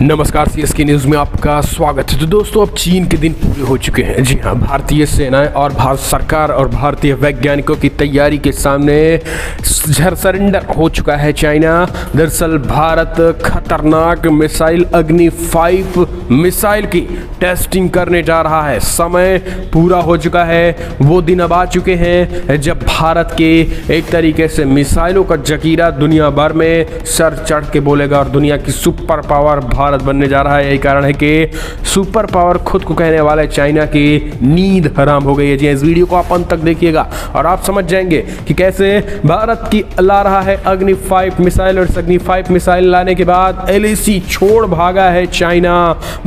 नमस्कार, CSK news में आपका स्वागत है। तो दोस्तों, अब चीन के दिन पूरे हो चुके हैं। जी हाँ, भारतीय सेनाएं और भारत सरकार और भारतीय वैज्ञानिकों की तैयारी के सामने सरेंडर हो चुका है चाइना। दरअसल भारत खतरनाक मिसाइल अग्नि 5 मिसाइल की टेस्टिंग करने जा रहा है। समय पूरा हो चुका है, वो दिन अब आ चुके हैं जब भारत के एक तरीके से मिसाइलों का जकीरा दुनिया भर में सर चढ़ के बोलेगा और दुनिया की सुपर पावर भारत बनने जा रहा है। यही कारण है कि सुपर पावर खुद को कहने वाले चाइना की नींद हराम हो गई है। जी, इस वीडियो को आप अंत तक देखिएगा और आप समझ जाएंगे कि कैसे भारत की ला रहा है अग्नि 5 मिसाइल, और अग्नि 5 मिसाइल लाने के बाद LAC छोड़ भागा है चाइना।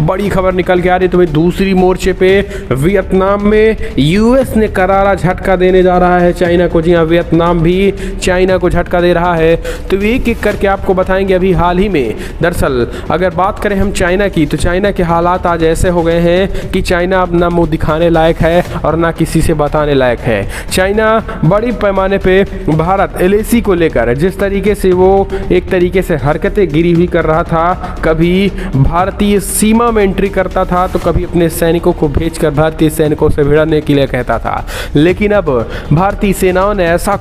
बड़ी खबर निकल के आ रही है। तो भाई, दूसरी मोर्चे पे वियतनाम में US ने करारा झटका देने जा रहा है चाइना को। जी हाँ, वियतनाम भी चाइना को झटका दे रहा है। तो एक एक करके आपको बताएंगे। अभी हाल ही में दरअसल अगर बात करें हम चाइना की, तो चाइना के हालात आज ऐसे हो गए हैं कि चाइना अब ना मुंह दिखाने लायक है और ना किसी से बताने लायक है। चाइना बड़ी पैमाने पे भारत LAC को लेकर जिस तरीके से वो एक तरीके से हरकतें गिरी हुई कर रहा था, कभी भारतीय सीमा में एंट्री करता था तो कभी अपने सैनिकों को भेजकर भारतीय सैनिकों से भिड़ने के लिए कहता था। लेकिन अब भारतीय सेनाओं ने ऐसा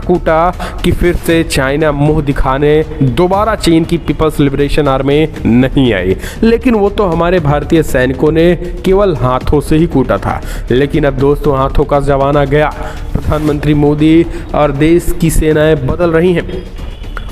कूटा कि फिर से चाइना मुंह दिखाने दोबारा चीन की पीपल्स लिबरेशन आर्मी नहीं आई। लेकिन वो तो हमारे भारतीय सैनिकों ने केवल हाथों से ही कूटा था। लेकिन अब दोस्तों, हाथों का जमाना गया। प्रधानमंत्री मोदी और देश की सेनाएं बदल रही हैं।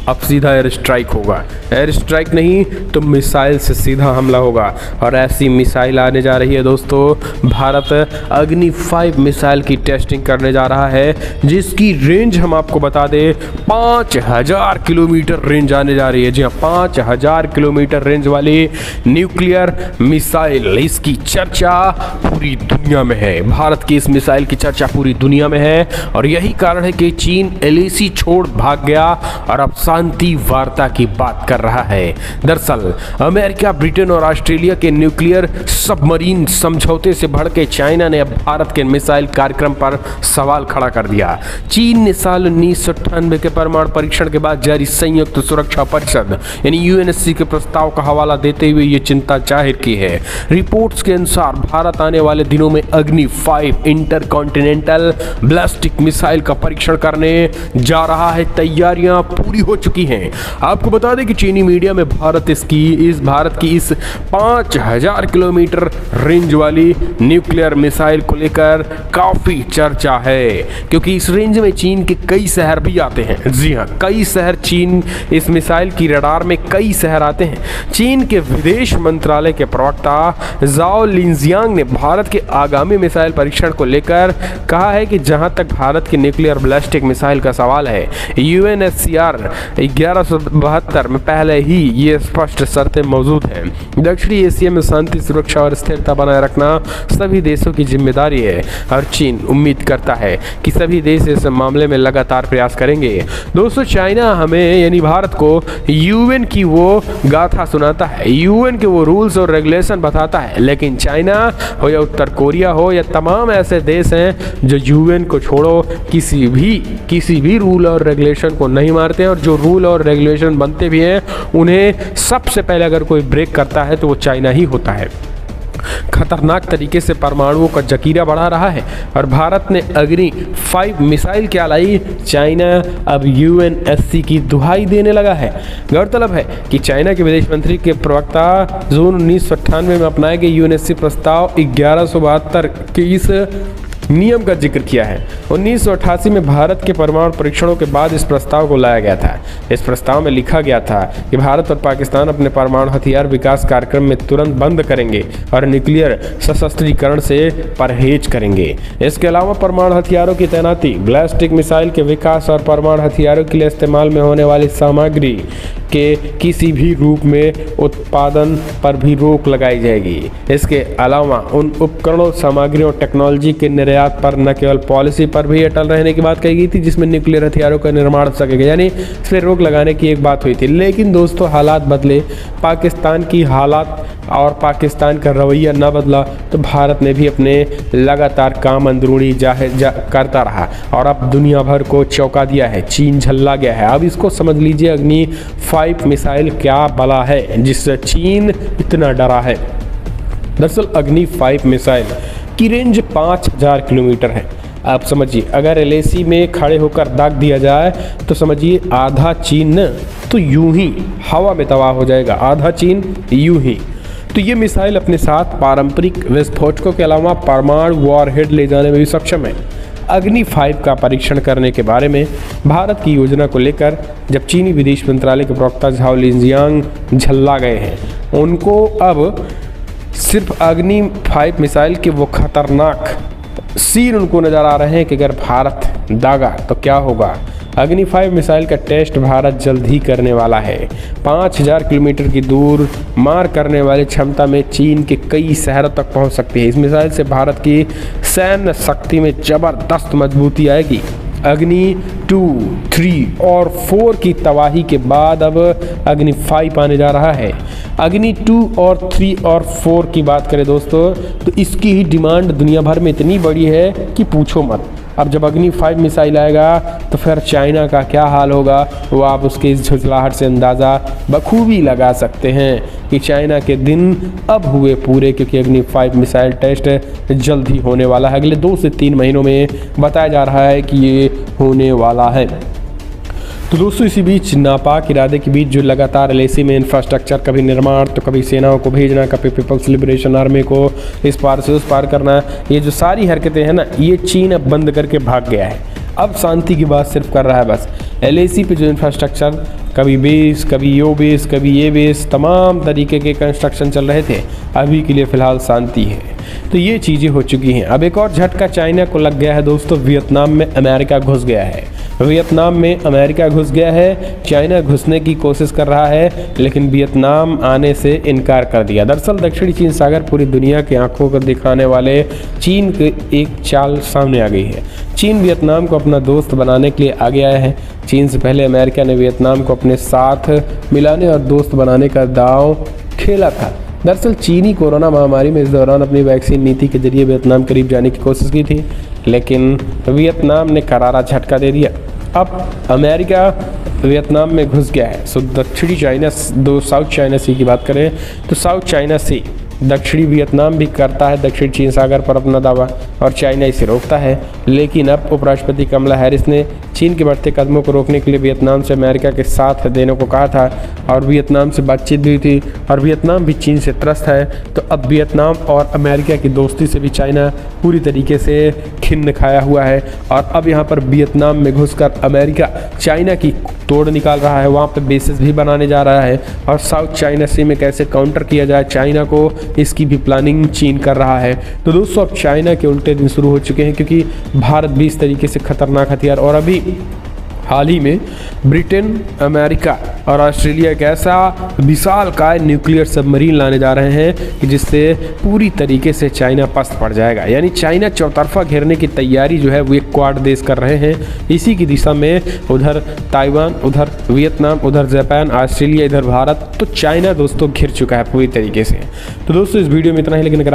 अब सीधा एयर स्ट्राइक होगा। एयर स्ट्राइक नहीं तो मिसाइल से सीधा हमला होगा, और ऐसी मिसाइल आने जा रही है दोस्तों। भारत अग्नि 5 मिसाइल की टेस्टिंग करने जा रहा है, जिसकी रेंज हम आपको बता दें 5000 किलोमीटर रेंज आने जा रही है। जी हाँ, 5000 किलोमीटर रेंज वाली न्यूक्लियर मिसाइल। इसकी चर्चा पूरी दुनिया में है। भारत की इस मिसाइल की चर्चा पूरी दुनिया में है, और यही कारण है कि चीन LAC छोड़ भाग गया और अब शांति वार्ता की बात कर रहा है। दरअसल अमेरिका, ब्रिटेन और ऑस्ट्रेलिया के न्यूक्लियर सबमरीन समझौते से भड़के चाइना ने अब भारत के मिसाइल कार्यक्रम पर सवाल खड़ा कर दिया। चीन ने साल 1998 के परमाणु परीक्षण के बाद जारी संयुक्त सुरक्षा परिषद यानी UNSC के प्रस्ताव का हवाला देते हुए ये चिंता जाहिर की है। रिपोर्ट्स के अनुसार भारत आने वाले दिनों में अग्नि 5 इंटरकॉन्टिनेंटल बैलिस्टिक मिसाइल का परीक्षण करने जा रहा है। तैयारियां पूरी हो चुकी हैं। आपको बता दें कि चीनी मीडिया में भारत की इस 5000 किलोमीटर रेंज वाली न्यूक्लियर मिसाइल को लेकर काफी चर्चा है, क्योंकि इस रेंज में चीन के कई शहर भी आते हैं। जी हाँ, कई शहर चीन इस मिसाइल की रडार में कई शहर आते हैं। चीन के विदेश मंत्रालय के प्रवक्ता जाओ लिनजियांग ने भारत के आगामी मिसाइल परीक्षण को लेकर कहा है कि जहां तक भारत की न्यूक्लियर बैलिस्टिक मिसाइल का सवाल है, UNSCR 1172 में पहले ही ये स्पष्ट शर्तें मौजूद हैं। दक्षिणी एशिया में शांति, सुरक्षा और स्थिरता बनाए रखना सभी देशों की जिम्मेदारी है, और चीन उम्मीद करता है कि सभी देश इस मामले में लगातार प्रयास करेंगे। दोस्तों, चाइना हमें यानी भारत को UN की वो गाथा सुनाता है, UN के वो रूल्स और रेगुलेशन बताता है, लेकिन चाइना हो या उत्तर कोरिया हो या तमाम ऐसे देश हैं जो UN को छोड़ो किसी भी रूल और रेगुलेशन को नहीं मारते हैं, और जो रूल और रेगुलेशन बनते भी हैं उन्हें सबसे पहले अगर कोई ब्रेक करता है तो वो चाइना ही होता है। खतरनाक तरीके से परमाणुओं का जकीरा बढ़ा रहा है, और भारत ने अग्नि 5 मिसाइल क्या लाई, चाइना अब UNSC की दुहाई देने लगा है। गौरतलब है कि चाइना के विदेश मंत्री के प्रवक्ता जून 1998 में अपनाए गए UNSC प्रस्ताव 1172 के इस नियम का जिक्र किया है। 1988 में भारत के परमाणु परीक्षणों के बाद इस प्रस्ताव को लाया गया था। इस प्रस्ताव में लिखा गया था कि भारत और पाकिस्तान अपने परमाणु हथियार विकास कार्यक्रम में तुरंत बंद करेंगे और न्यूक्लियर सशस्त्रीकरण से परहेज करेंगे। इसके अलावा परमाणु हथियारों की तैनाती, बैलिस्टिक मिसाइल के विकास और परमाणु हथियारों के लिए इस्तेमाल में होने वाली सामग्री के किसी भी रूप में उत्पादन पर भी रोक लगाई जाएगी। इसके अलावा उन उपकरणों, सामग्रियों और टेक्नोलॉजी के निर्यात आयात पर न केवल पॉलिसी पर भी अटल रहने की बात कही गई थी जिसमें न्यूक्लियर हथियारों का निर्माण हो सकेगा, यानी इस पर रोक लगाने की एक बात हुई थी। लेकिन दोस्तों हालात बदले, पाकिस्तान की हालात और पाकिस्तान का रवैया न बदला तो भारत ने भी अपने लगातार काम अंदरूनी करता रहा और अब दुनिया भर को चौंका दिया है। चीन झल्ला गया है। अब इसको समझ लीजिए अग्नि 5 मिसाइल क्या बला है जिससे चीन इतना डरा है। दरअसल अग्नि 5 मिसाइल की रेंज 5000 किलोमीटर है। आप समझिए, अगर LAC में खड़े होकर दाग दिया जाए तो समझिए आधा चीन न तो यूं ही हवा में तबाह हो जाएगा, आधा चीन यूं ही। तो ये मिसाइल अपने साथ पारंपरिक विस्फोटकों के अलावा परमाणु वॉरहेड ले जाने में भी सक्षम है। अग्नि 5 का परीक्षण करने के बारे में भारत की योजना को लेकर जब चीनी विदेश मंत्रालय के प्रवक्ता झाओ लिंजियांग झल्ला गए हैं, उनको अब सिर्फ अग्नि 5 मिसाइल के वो खतरनाक सीन उनको नज़र आ रहे हैं कि अगर भारत दागा तो क्या होगा। अग्नि 5 मिसाइल का टेस्ट भारत जल्द ही करने वाला है। 5000 किलोमीटर की दूर मार करने वाली क्षमता में चीन के कई शहरों तक पहुंच सकती है। इस मिसाइल से भारत की सैन्य शक्ति में ज़बरदस्त मजबूती आएगी। अग्नि 2, 3 और 4 की तबाही के बाद अब अग्नि 5 आने जा रहा है। अग्नि 2 और 3 और 4 की बात करें दोस्तों तो इसकी ही डिमांड दुनिया भर में इतनी बड़ी है कि पूछो मत। अब जब अग्नि 5 मिसाइल आएगा तो फिर चाइना का क्या हाल होगा वो आप उसके इस झुझलाहट से अंदाज़ा बखूबी लगा सकते हैं कि चाइना के दिन अब हुए पूरे, क्योंकि अग्नि 5 मिसाइल टेस्ट जल्द ही होने वाला है। अगले 2 से 3 महीनों में बताया जा रहा है कि ये होने वाला है। तो दोस्तों इसी बीच नापाक इरादे के बीच जो लगातार LAC में इंफ्रास्ट्रक्चर, कभी निर्माण तो कभी सेनाओं को भेजना, कभी पीपल्स लिबरेशन आर्मी को इस पार से उस पार करना, ये जो सारी हरकतें हैं ना, ये चीन अब बंद करके भाग गया है। अब शांति की बात सिर्फ कर रहा है बस। LAC पे जो इंफ्रास्ट्रक्चर, कभी बेस, कभी यो बेस, कभी ये बेस, तमाम तरीके के कंस्ट्रक्शन चल रहे थे, अभी के लिए फ़िलहाल शांति है। तो ये चीज़ें हो चुकी हैं। अब एक और झटका चाइना को लग गया है दोस्तों। वियतनाम में अमेरिका घुस गया है। वियतनाम में अमेरिका घुस गया है। चाइना घुसने की कोशिश कर रहा है लेकिन वियतनाम आने से इनकार कर दिया। दरअसल दक्षिणी चीन सागर पूरी दुनिया की आंखों को दिखाने वाले चीन की एक चाल सामने आ गई है। चीन वियतनाम को अपना दोस्त बनाने के लिए आगे आया है। चीन से पहले अमेरिका ने वियतनाम को अपने साथ मिलाने और दोस्त बनाने का दांव खेला था। दरअसल चीनी कोरोना महामारी में इस दौरान अपनी वैक्सीन नीति के जरिए वियतनाम करीब जाने की कोशिश की थी, लेकिन वियतनाम ने करारा झटका दे दिया। अब अमेरिका वियतनाम में घुस गया है। सो दक्षिणी चाइना, साउथ चाइना सी की बात करें तो साउथ चाइना सी दक्षिणी वियतनाम भी करता है दक्षिण चीन सागर पर अपना दावा और चाइना इसे रोकता है। लेकिन अब उपराष्ट्रपति कमला हैरिस ने चीन के बढ़ते कदमों को रोकने के लिए वियतनाम से अमेरिका के साथ देने को कहा था और वियतनाम से बातचीत भी थी और वियतनाम भी चीन से त्रस्त है। तो अब वियतनाम और अमेरिका की दोस्ती से भी चाइना पूरी तरीके से खिन्न खाया हुआ है और अब यहाँ पर वियतनाम में घुसकर अमेरिका चाइना की तोड़ निकाल रहा है। वहाँ पर बेसिस भी बनाने जा रहा है और साउथ चाइना सी में कैसे काउंटर किया जाए चाइना को, इसकी भी प्लानिंग चीन कर रहा है। तो दोस्तों अब चाइना के उल्टे दिन शुरू हो चुके हैं क्योंकि भारत भी इस तरीके से खतरनाक हथियार, और अभी हाल ही में ब्रिटेन, अमेरिका और ऑस्ट्रेलिया एक ऐसा विशालकाय न्यूक्लियर सबमरीन लाने जा रहे हैं कि जिससे पूरी तरीके से चाइना पस्त पड़ जाएगा। यानी चाइना चौतरफा घेरने की तैयारी जो है वो एक क्वाड देश कर रहे हैं। इसी की दिशा में उधर ताइवान, उधर वियतनाम, उधर जापान, ऑस्ट्रेलिया, इधर भारत, तो चाइना दोस्तों घिर चुका है पूरी तरीके से। तो दोस्तों इस वीडियो में इतना ही, लेकिन अगर